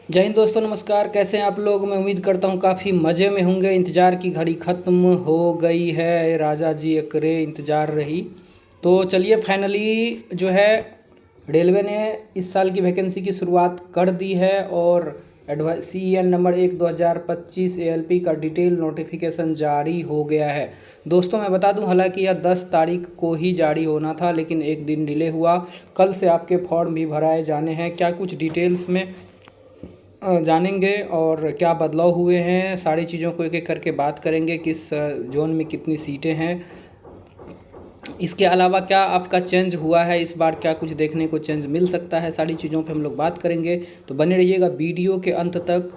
जय हिंद दोस्तों, नमस्कार। कैसे हैं आप लोग? मैं उम्मीद करता हूँ काफ़ी मज़े में होंगे। इंतज़ार की घड़ी ख़त्म हो गई है, राजा जी एकरे इंतज़ार रही। तो चलिए, फाइनली जो है रेलवे ने इस साल की वैकेंसी की शुरुआत कर दी है और CEN नंबर 1/2025 ALP का डिटेल नोटिफिकेशन जारी हो गया है। दोस्तों मैं बता दूं, हालांकि यह 10 तारीख को ही जारी होना था, लेकिन एक दिन डिले हुआ। कल से आपके फॉर्म भी भराए जाने हैं। क्या कुछ डिटेल्स में जानेंगे और क्या बदलाव हुए हैं, सारी चीज़ों को एक एक करके बात करेंगे। किस जोन में कितनी सीटें हैं, इसके अलावा क्या आपका चेंज हुआ है इस बार, क्या कुछ देखने को चेंज मिल सकता है, सारी चीज़ों पे हम लोग बात करेंगे। तो बने रहिएगा वीडियो के अंत तक।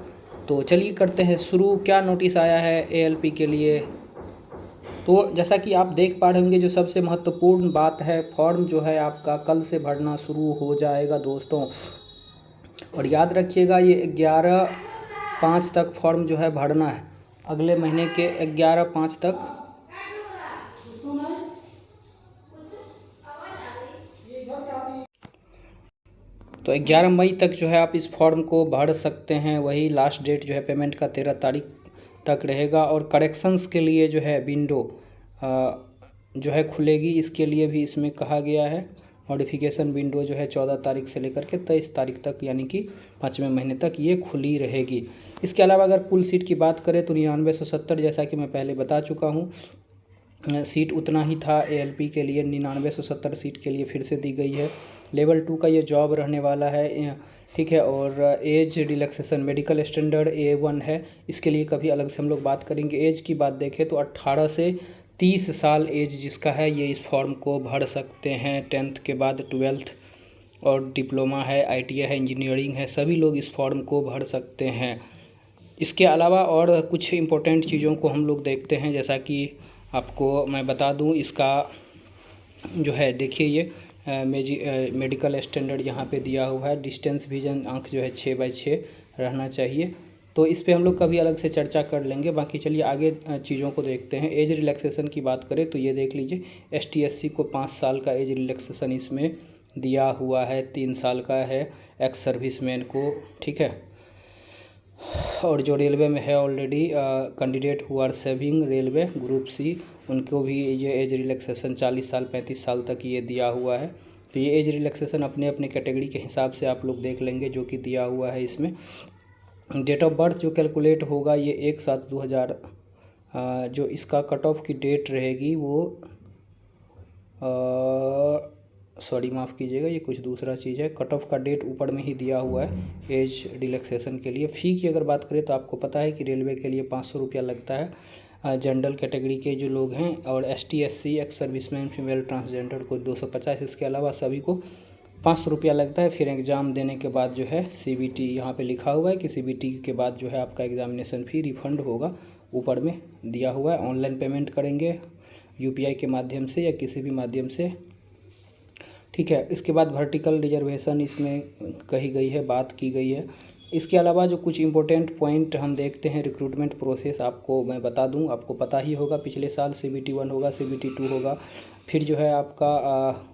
तो चलिए करते हैं शुरू। क्या नोटिस आया है ALP के लिए? तो जैसा कि आप देख पा रहे होंगे, जो सबसे महत्वपूर्ण बात है, फॉर्म जो है आपका कल से भरना शुरू हो जाएगा दोस्तों। और याद रखिएगा, ये 11/5 तक फॉर्म जो है भरना है, अगले महीने के 11/5 तक। तो 11 मई तक जो है आप इस फॉर्म को भर सकते हैं। वही लास्ट डेट जो है पेमेंट का 13 तारीख तक रहेगा। और करेक्शंस के लिए जो है विंडो जो है खुलेगी, इसके लिए भी इसमें कहा गया है। मॉडिफिकेशन विंडो जो है 14 तारीख से लेकर के 23 तारीख तक, यानी कि 5वें महीने तक ये खुली रहेगी। इसके अलावा अगर कुल सीट की बात करें तो 9970, जैसा कि मैं पहले बता चुका हूँ, सीट उतना ही था ALP के लिए। 9970 सीट के लिए फिर से दी गई है। लेवल 2 का ये जॉब रहने वाला है, ठीक है। और age relaxation medical standard A1 है, इसके लिए कभी अलग से हम लोग बात करेंगे। एज की बात देखें तो 18 से 30 साल एज जिसका है, ये इस फॉर्म को भर सकते हैं। 10th के बाद 12th और डिप्लोमा है, ITI है, इंजीनियरिंग है, सभी लोग इस फॉर्म को भर सकते हैं। इसके अलावा और कुछ इम्पोर्टेंट चीज़ों को हम लोग देखते हैं। जैसा कि आपको मैं बता दूं, इसका जो है देखिए, ये मेडिकल स्टैंडर्ड यहाँ पे दिया हुआ है। डिस्टेंस विजन आंख जो है 6/6 रहना चाहिए। तो इस पे हम लोग कभी अलग से चर्चा कर लेंगे। बाकी चलिए आगे चीज़ों को देखते हैं। एज रिलैक्सेशन की बात करें तो ये देख लीजिए, ST SC को 5 साल का एज रिलैक्सेशन इसमें दिया हुआ है, 3 साल का है एक्स सर्विसमैन को, ठीक है। और जो रेलवे में है already candidate who are serving railway group C, उनको भी ये एज रिलैक्सेशन 40 साल 35 साल तक ये दिया हुआ है। तो ये एज रिलैक्सेशन अपने अपने कैटेगरी के हिसाब से आप लोग देख लेंगे, जो कि दिया हुआ है इसमें। डेट ऑफ बर्थ जो कैलकुलेट होगा, ये 1/7/2000, जो इसका कट ऑफ की डेट रहेगी वो सॉरी माफ़ कीजिएगा, ये कुछ दूसरा चीज़ है। कट ऑफ का डेट ऊपर में ही दिया हुआ है एज रिलैक्सेशन के लिए। फ़ी की अगर बात करें तो आपको पता है कि रेलवे के लिए 500 रुपया लगता है जनरल कैटेगरी के जो लोग हैं, और ST SC ex serviceman female transgender को 250। इसके अलावा सभी को 500 रुपया लगता है। फिर एग्ज़ाम देने के बाद जो है CBT, यहाँ पे लिखा हुआ है कि CBT के बाद जो है आपका एग्ज़ामिनेशन फ़ी रिफ़ंड होगा, ऊपर में दिया हुआ है। ऑनलाइन पेमेंट करेंगे UPI के माध्यम से या किसी भी माध्यम से, ठीक है। इसके बाद वर्टिकल रिजर्वेशन इसमें कही गई है, बात की गई है। इसके अलावा जो कुछ इंपॉर्टेंट पॉइंट हम देखते हैं, रिक्रूटमेंट प्रोसेस आपको मैं बता दूं, आपको पता ही होगा पिछले साल CBT 1 होगा, CBT 2 होगा, फिर जो है आपका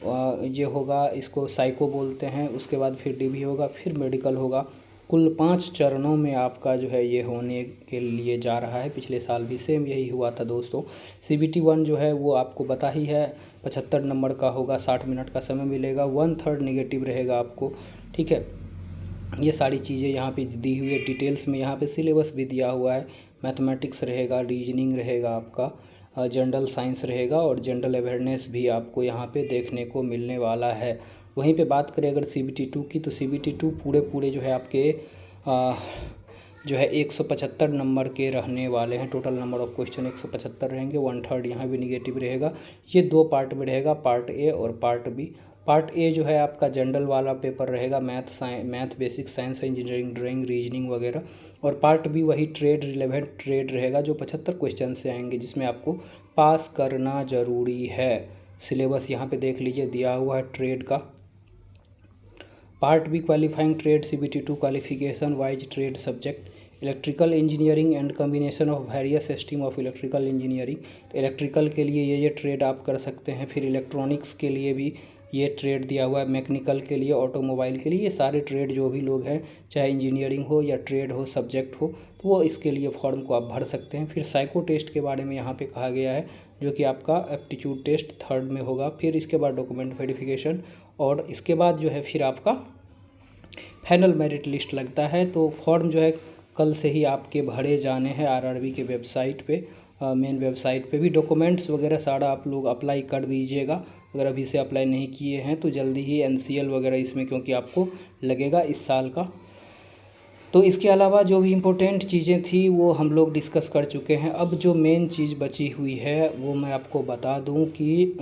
ये होगा, इसको साइको बोलते हैं, उसके बाद फिर DB होगा, फिर मेडिकल होगा। कुल 5 चरणों में आपका जो है ये होने के लिए जा रहा है। पिछले साल भी सेम यही हुआ था दोस्तों। CBT 1 जो है वो आपको पता ही है 75 नंबर का होगा, 60 मिनट का समय मिलेगा, 1/3 नेगेटिव रहेगा आपको, ठीक है। ये सारी चीज़ें यहाँ पे दी हुई है डिटेल्स में। यहाँ पे सिलेबस भी दिया हुआ है। मैथमेटिक्स रहेगा, रीजनिंग रहेगा आपका, जनरल साइंस रहेगा, और जनरल अवेयरनेस भी आपको यहाँ पे देखने को मिलने वाला है। वहीं पे बात करें अगर CBT 2 की, तो CBT 2 पूरे जो है आपके जो है 175 नंबर के रहने वाले हैं। टोटल नंबर ऑफ क्वेश्चन 175 रहेंगे, 1/3 यहाँ भी निगेटिव रहेगा। ये 2 पार्ट में रहेगा, पार्ट A और पार्ट B। पार्ट A जो है आपका जनरल वाला पेपर रहेगा, math basic science, engineering, drawing, reasoning वगैरह। और पार्ट B वही ट्रेड, रिलेवेंट ट्रेड रहेगा, जो 75 क्वेश्चन से आएंगे, जिसमें आपको पास करना ज़रूरी है। सिलेबस यहाँ पे देख लीजिए दिया हुआ है ट्रेड का। Part B qualifying trade, CBT 2 qualification wise trade subject, electrical engineering and combination of various stream of electrical engineering. तो इलेक्ट्रिकल के लिए ये ट्रेड आप कर सकते हैं। फिर इलेक्ट्रॉनिक्स के लिए भी ये ट्रेड दिया हुआ है मैकेनिकल के लिए, ऑटोमोबाइल के लिए, ये सारे ट्रेड जो भी लोग हैं, चाहे इंजीनियरिंग हो या ट्रेड हो, सब्जेक्ट हो, तो वो इसके लिए फॉर्म को आप भर सकते हैं। फिर साइको टेस्ट के बारे में यहाँ पे कहा गया है, जो कि आपका एप्टीट्यूड टेस्ट 3rd में होगा। फिर इसके बाद डॉक्यूमेंट वेरिफिकेशन, और इसके बाद जो है फिर आपका फाइनल मेरिट लिस्ट लगता है। तो फॉर्म जो है कल से ही आपके भरे जाने हैं आरआरबी के वेबसाइट पे, मेन वेबसाइट पे भी। डॉक्यूमेंट्स वगैरह सारा आप लोग अप्लाई कर दीजिएगा, अगर अभी से अप्लाई नहीं किए हैं तो जल्दी ही एनसीएल वगैरह इसमें क्योंकि आपको लगेगा इस साल का। तो इसके अलावा जो भी इम्पोर्टेंट चीज़ें थी वो हम लोग डिस्कस कर चुके हैं। अब जो मेन चीज़ बची हुई है वो मैं आपको बता दूं कि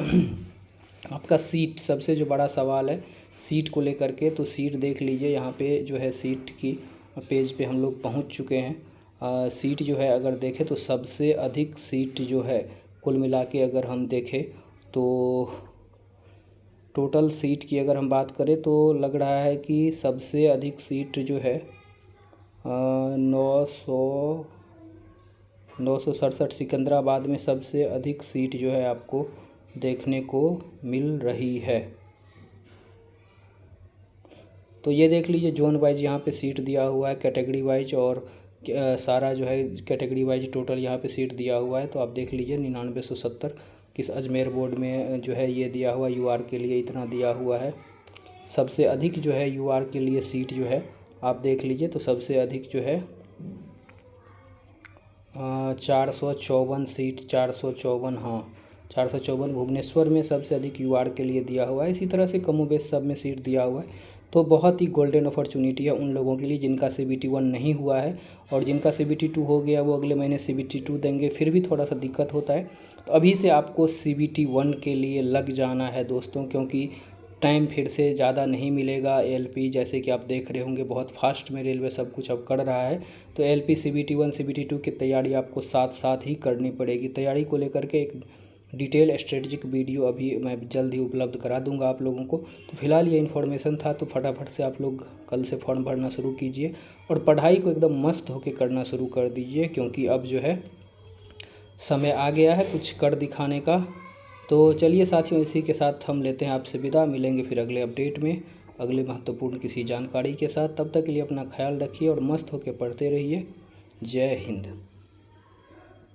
आपका सीट, सबसे जो बड़ा सवाल है सीट को लेकर के। तो सीट देख लीजिए, यहाँ पे जो है सीट की पेज पे हम लोग पहुँच चुके हैं। सीट जो है अगर देखें तो सबसे अधिक सीट जो है कुल मिला के अगर हम देखें तो टोटल सीट की अगर हम बात करें तो लग रहा है कि सबसे अधिक सीट जो है 967 सिकंदराबाद में सबसे अधिक सीट जो है आपको देखने को मिल रही है। तो ये देख लीजिए जोन वाइज यहाँ पे सीट दिया हुआ है, कैटेगरी वाइज, और सारा जो है कैटेगरी वाइज टोटल यहाँ पे सीट दिया हुआ है। तो आप देख लीजिए 9970 किस अजमेर बोर्ड में जो है ये दिया हुआ, यूआर के लिए इतना दिया हुआ है। सबसे अधिक जो है यूआर के लिए सीट जो है आप देख लीजिए, तो सबसे अधिक जो है 454 सीट, 454, हाँ 454 भुवनेश्वर में सबसे अधिक यूआर के लिए दिया हुआ है। इसी तरह से कमोबेश सब में सीट दिया हुआ है। तो बहुत ही गोल्डन अपॉर्चुनिटी है उन लोगों के लिए जिनका CBT 1 नहीं हुआ है, और जिनका CBT 2 हो गया वो अगले महीने CBT 2 देंगे। फिर भी थोड़ा सा दिक्कत होता है, तो अभी से आपको CBT 1 के लिए लग जाना है दोस्तों, क्योंकि टाइम फिर से ज़्यादा नहीं मिलेगा। ALP जैसे कि आप देख रहे होंगे बहुत फास्ट में रेलवे सब कुछ अब कर रहा है। तो ALP CBT 1 CBT 2 की तैयारी आपको साथ साथ ही करनी पड़ेगी। तैयारी को लेकर के एक डिटेल स्ट्रेटजिक वीडियो अभी मैं जल्द ही उपलब्ध करा दूंगा आप लोगों को। तो फिलहाल ये इन्फॉर्मेशन था, तो फटाफट से आप लोग कल से फॉर्म भरना शुरू कीजिए और पढ़ाई को एकदम मस्त होकर करना शुरू कर दीजिए, क्योंकि अब जो है समय आ गया है कुछ कर दिखाने का। तो चलिए साथियों, इसी के साथ हम लेते हैं आपसे विदा। मिलेंगे फिर अगले अपडेट में अगले महत्वपूर्ण किसी जानकारी के साथ। तब तक के लिए अपना ख्याल रखिए और मस्त होकर पढ़ते रहिए। जय हिंद।